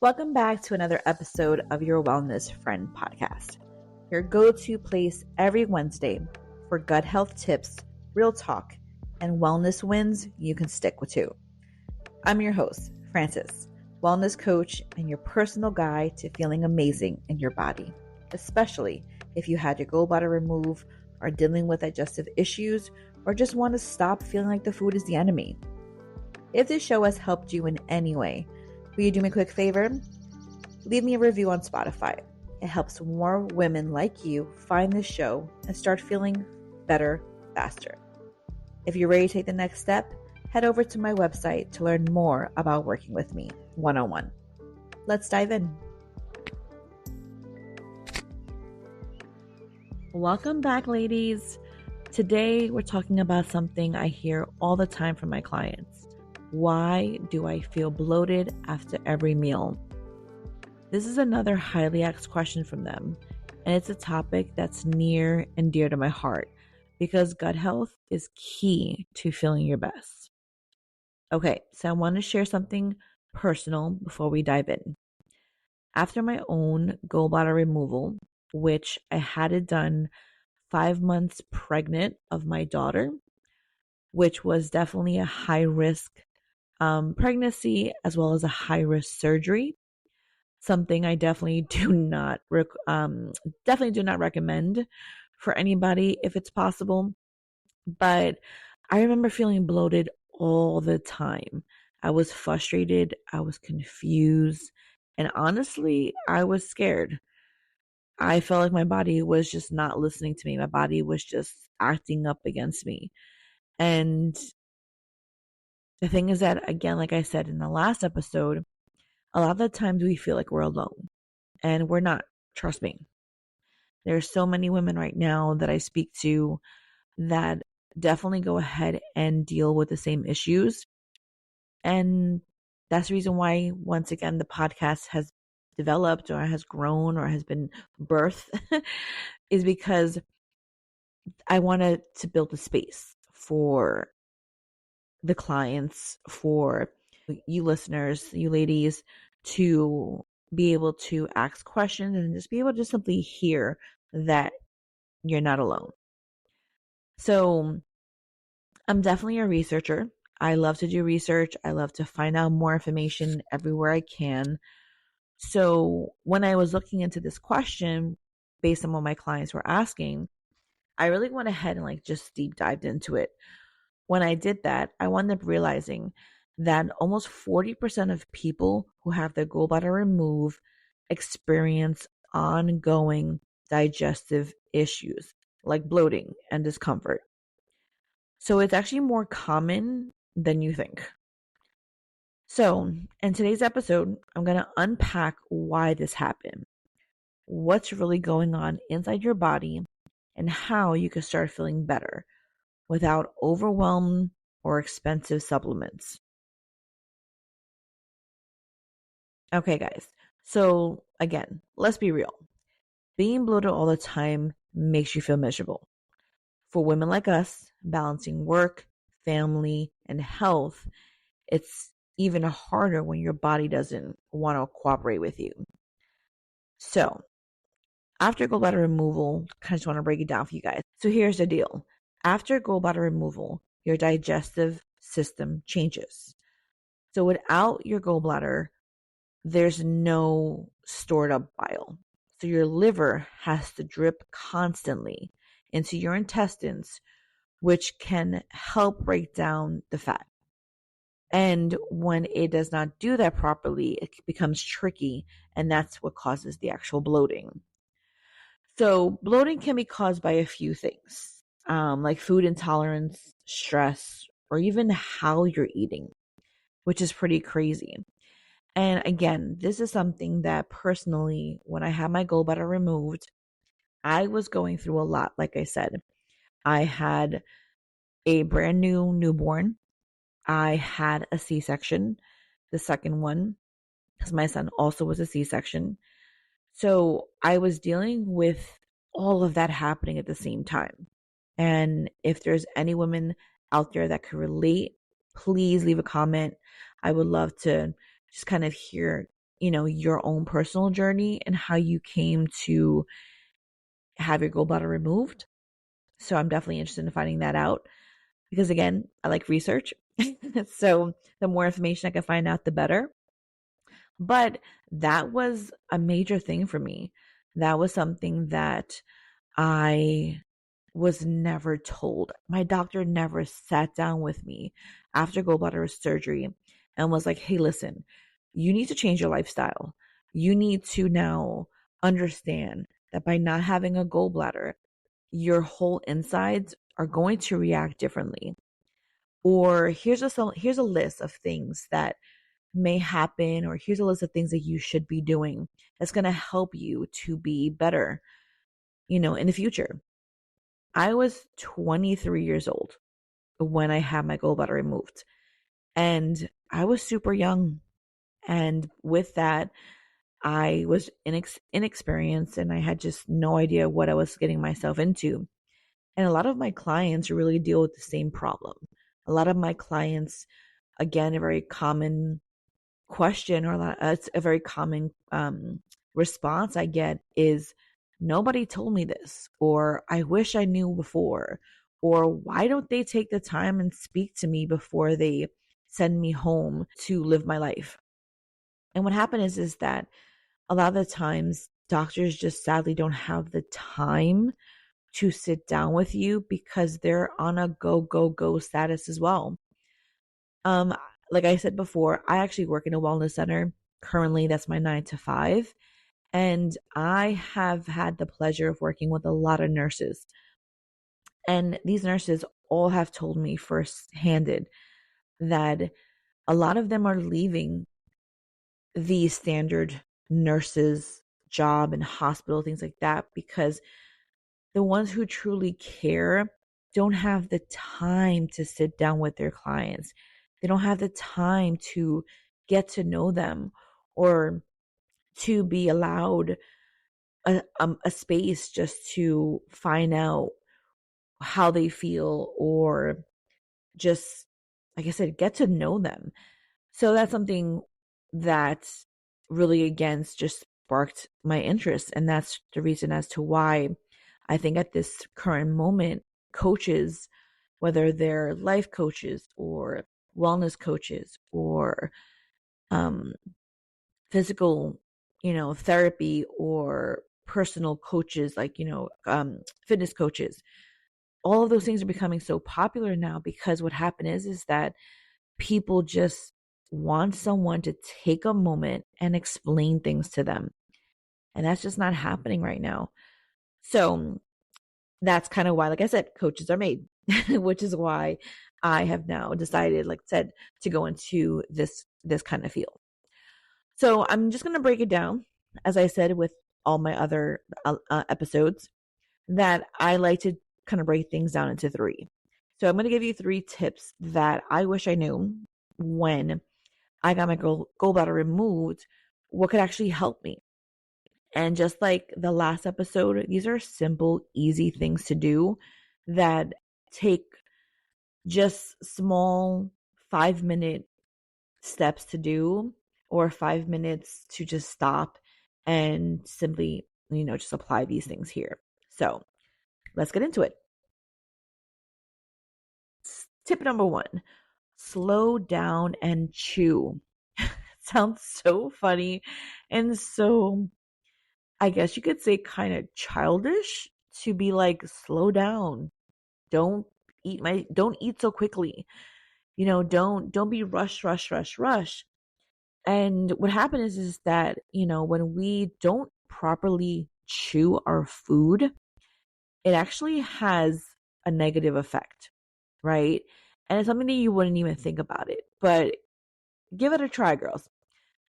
Welcome back to another episode of your Wellness Friend podcast, your go-to place every Wednesday for gut health tips, real talk, and wellness wins you can stick with too. I'm your host, Frances, wellness coach and your personal guide to feeling amazing in your body, especially if you had your gallbladder removed, are dealing with digestive issues, or just want to stop feeling like the food is the enemy. If this show has helped you in any way, will you do me a quick favor? Leave me a review on Spotify. It helps more women like you find this show and start feeling better faster. If you're ready to take the next step, head over to my website to learn more about working with me one-on-one. Let's dive in. Welcome back, ladies. Today, we're talking about something I hear all the time from my clients. Why do I feel bloated after every meal? This is another highly asked question from them, and it's a topic that's near and dear to my heart because gut health is key to feeling your best. Okay, so I want to share something personal before we dive in. After my own gallbladder removal, which I had it done 5 months pregnant of my daughter, which was definitely a high risk pregnancy as well as a high risk surgery. Something I definitely do not recommend for anybody if it's possible. But I remember feeling bloated all the time. I was frustrated, I was confused, and honestly, I was scared. I felt like my body was just not listening to me. My body was just acting up against me. And the thing is that, again, like I said in the last episode, a lot of the times we feel like we're alone, and we're not. Trust me. There's so many women right now that I speak to that definitely go ahead and deal with the same issues. And that's the reason why, once again, the podcast has developed or has grown or has been birthed is because I wanted to build a space for the clients, for you listeners, you ladies, to be able to ask questions and just be able to just simply hear that you're not alone. So I'm definitely a researcher. I love to do research. I love to find out more information everywhere I can. So when I was looking into this question, based on what my clients were asking, I really went ahead and just deep dived into it. When I did that, I wound up realizing that almost 40% of people who have their gallbladder removed experience ongoing digestive issues like bloating and discomfort. So it's actually more common than you think. So in today's episode, I'm going to unpack why this happened, what's really going on inside your body, and how you can start feeling better without overwhelm or expensive supplements. Okay, guys. So again, let's be real. Being bloated all the time makes you feel miserable. For women like us, balancing work, family, and health, it's even harder when your body doesn't want to cooperate with you. So after gallbladder removal, I just want to break it down for you guys. So here's the deal. After gallbladder removal, your digestive system changes. So without your gallbladder, there's no stored up bile. So your liver has to drip constantly into your intestines, which can help break down the fat. And when it does not do that properly, it becomes tricky, and that's what causes the actual bloating. So bloating can be caused by a few things, like food intolerance, stress, or even how you're eating, which is pretty crazy. And again, this is something that personally, when I had my gallbladder removed, I was going through a lot. Like I said, I had a brand new newborn. I had a C-section, the second one, because my son also was a C-section. So I was dealing with all of that happening at the same time. And if there's any women out there that could relate, please leave a comment. I would love to just kind of hear your own personal journey and how you came to have your gallbladder removed. So I'm definitely interested in finding that out because, again, I like research. So the more information I can find out, the better. But that was a major thing for me. That was something that I was never told. My doctor never sat down with me after gallbladder surgery and was like, hey, listen, you need to change your lifestyle. You need to now understand that by not having a gallbladder, your whole insides are going to react differently. Or here's a list of things that may happen, or here's a list of things that you should be doing that's going to help you to be better, in the future. I was 23 years old when I had my gallbladder removed, and I was super young. And with that, I was inexperienced and I had just no idea what I was getting myself into. And a lot of my clients really deal with the same problem. A lot of my clients, again, a very common question, or it's a very common response I get is, nobody told me this, or I wish I knew before, or why don't they take the time and speak to me before they send me home to live my life? And what happened is that a lot of the times doctors just sadly don't have the time to sit down with you because they're on a go, go, go status as well. Um, like I said before, I actually work in a wellness center. Currently, that's my 9 to 5. And I have had the pleasure of working with a lot of nurses. And these nurses all have told me first-handed that a lot of them are leaving the standard nurses job and hospital, things like that, because the ones who truly care don't have the time to sit down with their clients. They don't have the time to get to know them, or to be allowed a space just to find out how they feel, or just, like I said, get to know them. So that's something that really, again, just sparked my interest. And that's the reason as to why I think at this current moment, coaches, whether they're life coaches or wellness coaches or um, physical, therapy, or personal coaches, like, fitness coaches, all of those things are becoming so popular now because what happened is that people just want someone to take a moment and explain things to them. And that's just not happening right now. So that's kind of why, like I said, coaches are made, which is why I have now decided, like I said, to go into this kind of field. So I'm just going to break it down, as I said, with all my other episodes, that I like to kind of break things down into 3. So I'm going to give you 3 tips that I wish I knew when I got my gallbladder removed, what could actually help me. And just like the last episode, these are simple, easy things to do that take just small 5-minute steps to do, or 5 minutes to just stop and simply, just apply these things here. So let's get into it. Tip number 1, slow down and chew. Sounds so funny and so, I guess you could say, kind of childish to be like, slow down. Don't don't eat so quickly. Don't be rush. And what happens is that, when we don't properly chew our food, it actually has a negative effect, right? And it's something that you wouldn't even think about it, but give it a try, girls.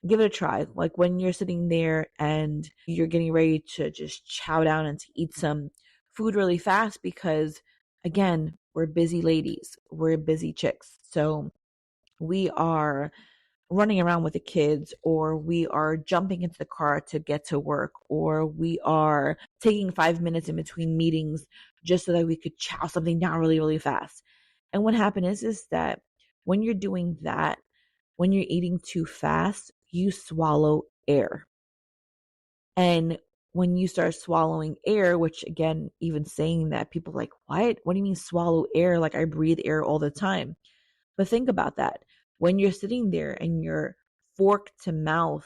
Give it a try. Like when you're sitting there and you're getting ready to just chow down and to eat some food really fast, because again, we're busy ladies, we're busy chicks. So we are running around with the kids, or we are jumping into the car to get to work, or we are taking 5 minutes in between meetings just so that we could chow something down really, really fast. And what happens is that when you're doing that, when you're eating too fast, you swallow air. And when you start swallowing air, which again, even saying that, people are like, what do you mean swallow air? Like I breathe air all the time. But think about that. When you're sitting there and you're fork to mouth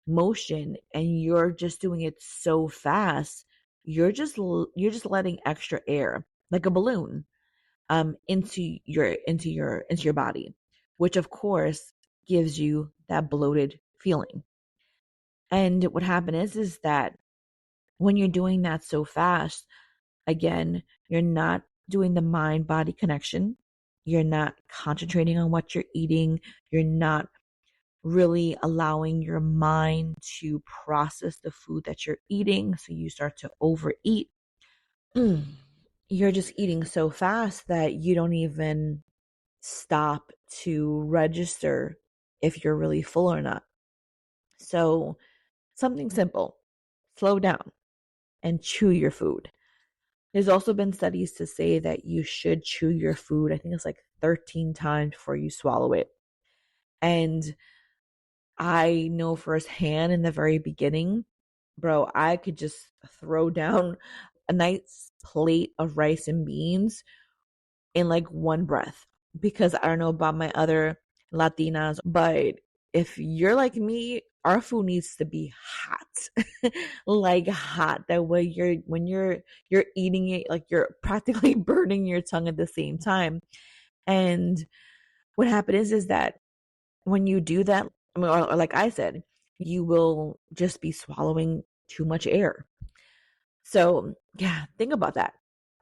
motion and you're just doing it so fast, you're just letting extra air like a balloon into your body, which of course gives you that bloated feeling. And what happened is that when you're doing that so fast, again, you're not doing the mind body connection. You're not concentrating on what you're eating. You're not really allowing your mind to process the food that you're eating. So you start to overeat. You're just eating so fast that you don't even stop to register if you're really full or not. So something simple, slow down and chew your food. There's also been studies to say that you should chew your food. I think it's like 13 times before you swallow it. And I know firsthand in the very beginning, bro, I could just throw down a nice plate of rice and beans in like one breath, because I don't know about my other Latinas, but if you're like me, our food needs to be hot, like hot. That way, when you're eating it, like you're practically burning your tongue at the same time. And what happened is that when you do that, I mean, or like I said, you will just be swallowing too much air. So, yeah, think about that.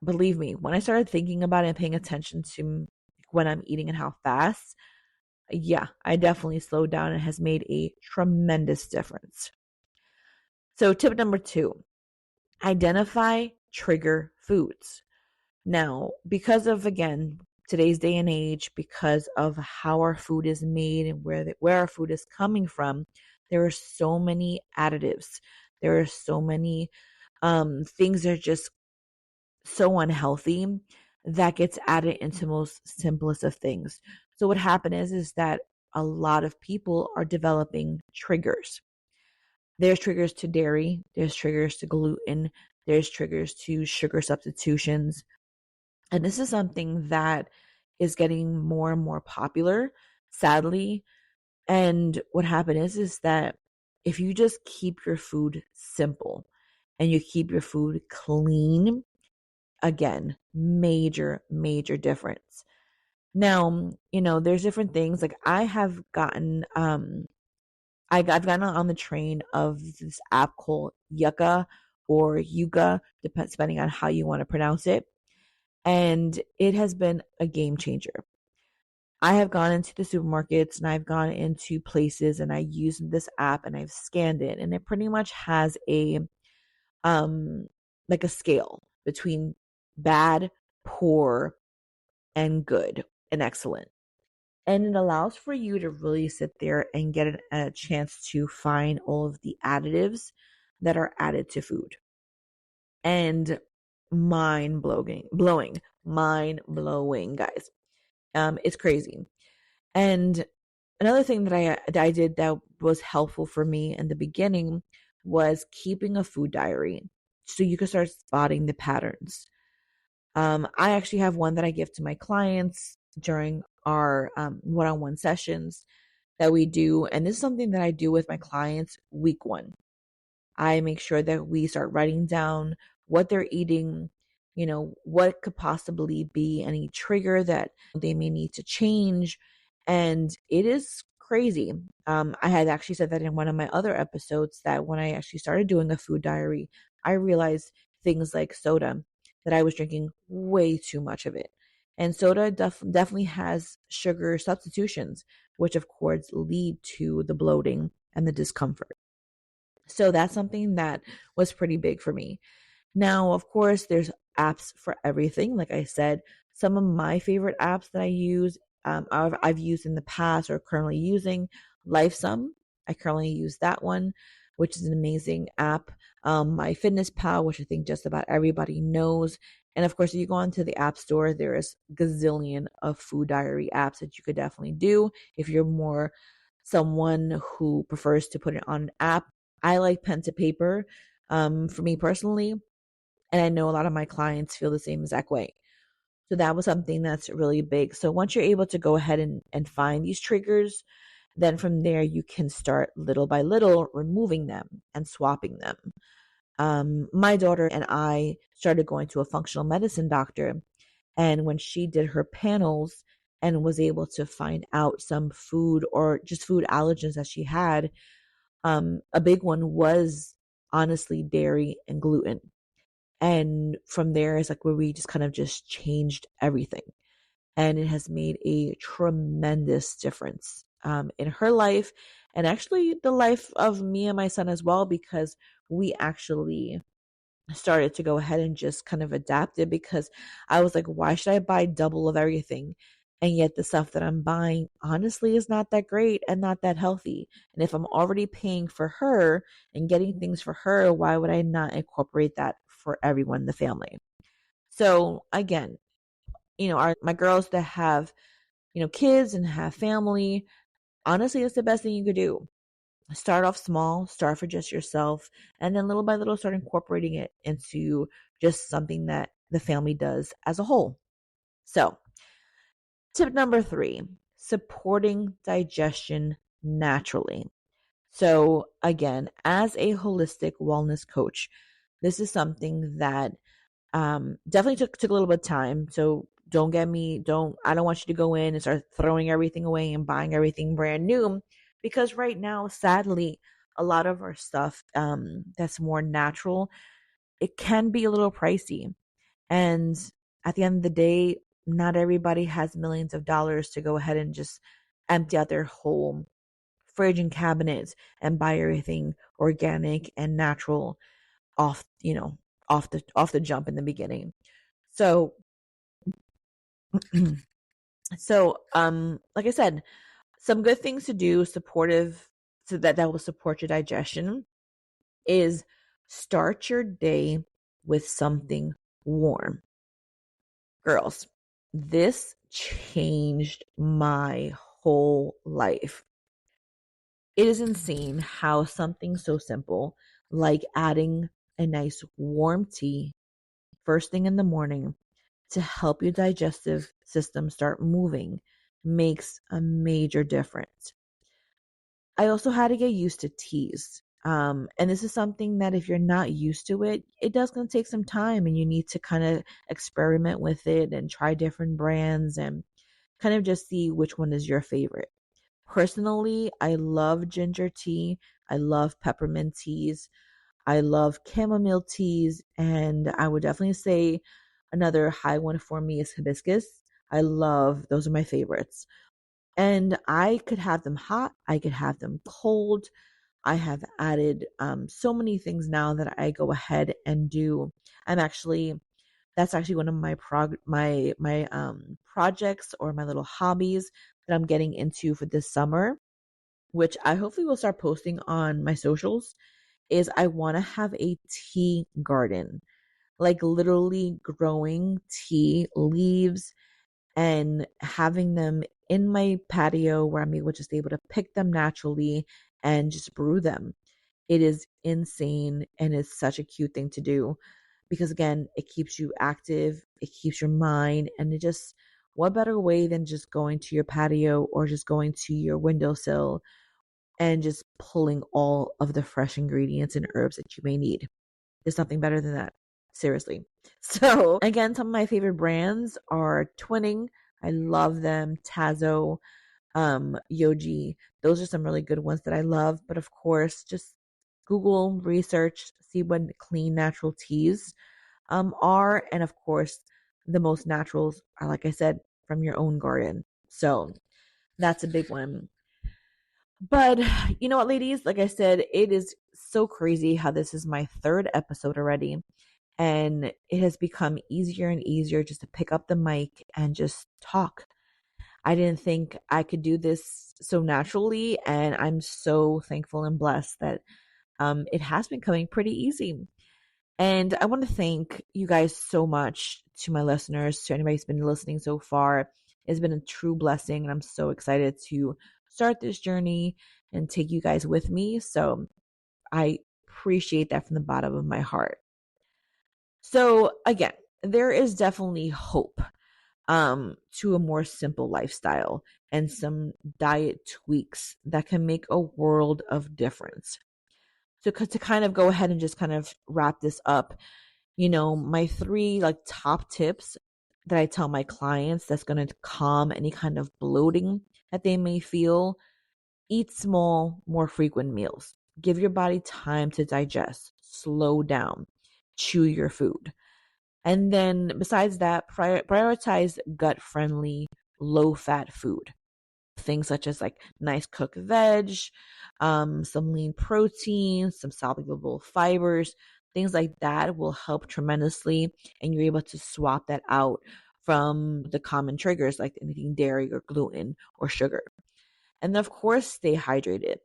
Believe me, when I started thinking about it and paying attention to when I'm eating and how fast, yeah, I definitely slowed down and has made a tremendous difference. So, tip number 2, identify trigger foods. Now, because of, again, today's day and age, because of how our food is made and where our food is coming from, there are so many additives. There are so many things that are just so unhealthy that gets added into most simplest of things. So what happened is that a lot of people are developing triggers. There's triggers to dairy, there's triggers to gluten, there's triggers to sugar substitutions. And this is something that is getting more and more popular, sadly. And what happened is that if you just keep your food simple and you keep your food clean, again, major difference. Now, there's different things. Like I have gotten I've gotten on the train of this app called Yucca or Yuga, depending on how you want to pronounce it. And it has been a game changer. I have gone into the supermarkets and I've gone into places and I use this app and I've scanned it, and it pretty much has a um like a scale between bad, poor, and good and excellent. And it allows for you to really sit there and get a chance to find all of the additives that are added to food. And mind blowing, guys. It's crazy. And another thing that I did that was helpful for me in the beginning was keeping a food diary, so you can start spotting the patterns. I actually have one that I give to my clients during our one-on-one sessions that we do. And this is something that I do with my clients week 1. I make sure that we start writing down what they're eating, what could possibly be any trigger that they may need to change. And it is crazy. I had actually said that in one of my other episodes, that when I actually started doing a food diary, I realized things like soda, that I was drinking way too much of it. And soda definitely has sugar substitutions, which of course lead to the bloating and the discomfort. So that's something that was pretty big for me. Now, of course, there's apps for everything. Like I said, some of my favorite apps that I use, I've used in the past or currently using LifeSum. I currently use that one, which is an amazing app. My Fitness Pal, which I think just about everybody knows. And of course, if you go onto the App Store, there is gazillion of food diary apps that you could definitely do if you're more someone who prefers to put it on an app. I like pen to paper, for me personally, and I know a lot of my clients feel the same exact way. So that was something that's really big. So once you're able to go ahead and find these triggers, then from there you can start little by little removing them and swapping them. My daughter and I started going to a functional medicine doctor, and when she did her panels and was able to find out some food or just food allergens that she had, a big one was honestly dairy and gluten. And from there is like where we just kind of just changed everything. And it has made a tremendous difference in her life, and actually the life of me and my son as well, because we actually started to go ahead and just kind of adapt it, because I was like, why should I buy double of everything? And yet the stuff that I'm buying honestly is not that great and not that healthy. And if I'm already paying for her and getting things for her, why would I not incorporate that for everyone in the family? So again, my girls that have, kids and have family, honestly, it's the best thing you could do. Start off small, start for just yourself, and then little by little start incorporating it into just something that the family does as a whole. So, tip number 3, supporting digestion naturally. So, again, as a holistic wellness coach, this is something that definitely took a little bit of time. So I don't want you to go in and start throwing everything away and buying everything brand new, because right now, sadly, a lot of our stuff that's more natural, it can be a little pricey. And at the end of the day, not everybody has millions of dollars to go ahead and just empty out their whole fridge and cabinets and buy everything organic and natural off, off the jump in the beginning. So like I said, some good things to do supportive, so that will support your digestion, is start your day with something warm. Girls, this changed my whole life. It is insane how something so simple like adding a nice warm tea first thing in the morning to help your digestive system start moving makes a major difference. I also had to get used to teas. And this is something that if you're not used to it, it does going to take some time, and you need to kind of experiment with it and try different brands and kind of just see which one is your favorite. Personally, I love ginger tea. I love peppermint teas. I love chamomile teas, and I would definitely say another high one for me is hibiscus. Those are my favorites. And I could have them hot, I could have them cold. I have added so many things now that I go ahead and do. That's actually one of my projects, or my little hobbies that I'm getting into for this summer, which I hopefully will start posting on my socials, is I want to have a tea garden, like literally growing tea leaves and having them in my patio where I'm able to pick them naturally and just brew them. It is insane, and it's such a cute thing to do, because again, it keeps you active, it keeps your mind, and what better way than just going to your patio or just going to your windowsill and just pulling all of the fresh ingredients and herbs that you may need. There's nothing better than that. Seriously. So again, some of my favorite brands are Twinning. I love them. Tazo, Yogi. Those are some really good ones that I love. But of course, just Google, research, see what clean natural teas are. And of course, the most naturals are, like I said, from your own garden. So that's a big one. But you know what, ladies? Like I said, it is so crazy how this is my 3rd episode already. And it has become easier and easier just to pick up the mic and just talk. I didn't think I could do this so naturally. And I'm so thankful and blessed that it has been coming pretty easy. And I want to thank you guys so much, to my listeners, to anybody who's been listening so far. It's been a true blessing, and I'm so excited to start this journey and take you guys with me. So I appreciate that from the bottom of my heart. So again, there is definitely hope to a more simple lifestyle and some diet tweaks that can make a world of difference. So to kind of go ahead and just kind of wrap this up, my three like top tips that I tell my clients that's going to calm any kind of bloating that they may feel: eat small, more frequent meals. Give your body time to digest, slow down, chew your food. And then besides that, prioritize gut-friendly, low-fat food. Things such as like nice cooked veg, some lean protein, some soluble fibers, things like that will help tremendously. And you're able to swap that out from the common triggers like anything dairy or gluten or sugar. And of course, stay hydrated.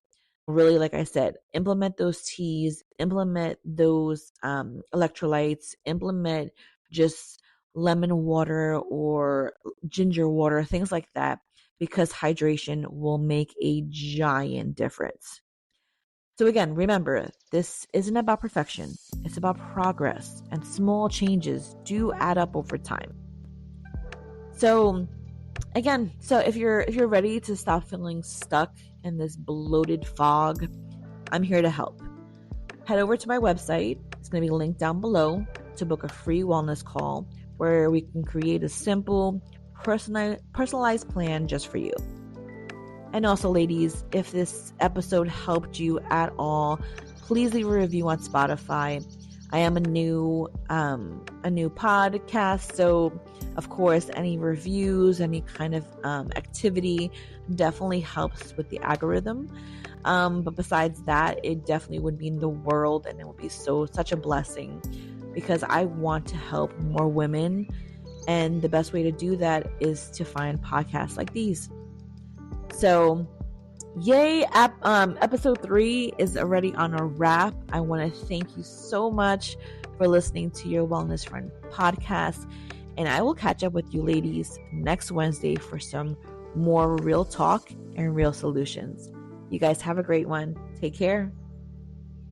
Really, like I said, implement those teas, implement those electrolytes, implement just lemon water or ginger water, things like that, because hydration will make a giant difference. So again, remember, this isn't about perfection. It's about progress, and small changes do add up over time. So again, if you're ready to stop feeling stuck in this bloated fog, I'm here to help. Head over to my website. It's going to be linked down below to book a free wellness call where we can create a simple, personalized plan just for you. And also, ladies, if this episode helped you at all, please leave a review on Spotify. I am a new podcast, so of course, any reviews, any kind of activity definitely helps with the algorithm. But besides that, it definitely would mean the world, and it would be such a blessing, because I want to help more women, and the best way to do that is to find podcasts like these. So yay, episode 3 is already on a wrap. I want to thank you so much for listening to your Wellness Friend podcast, and I will catch up with you ladies next Wednesday for some more real talk and real solutions. You guys have a great one. Take care.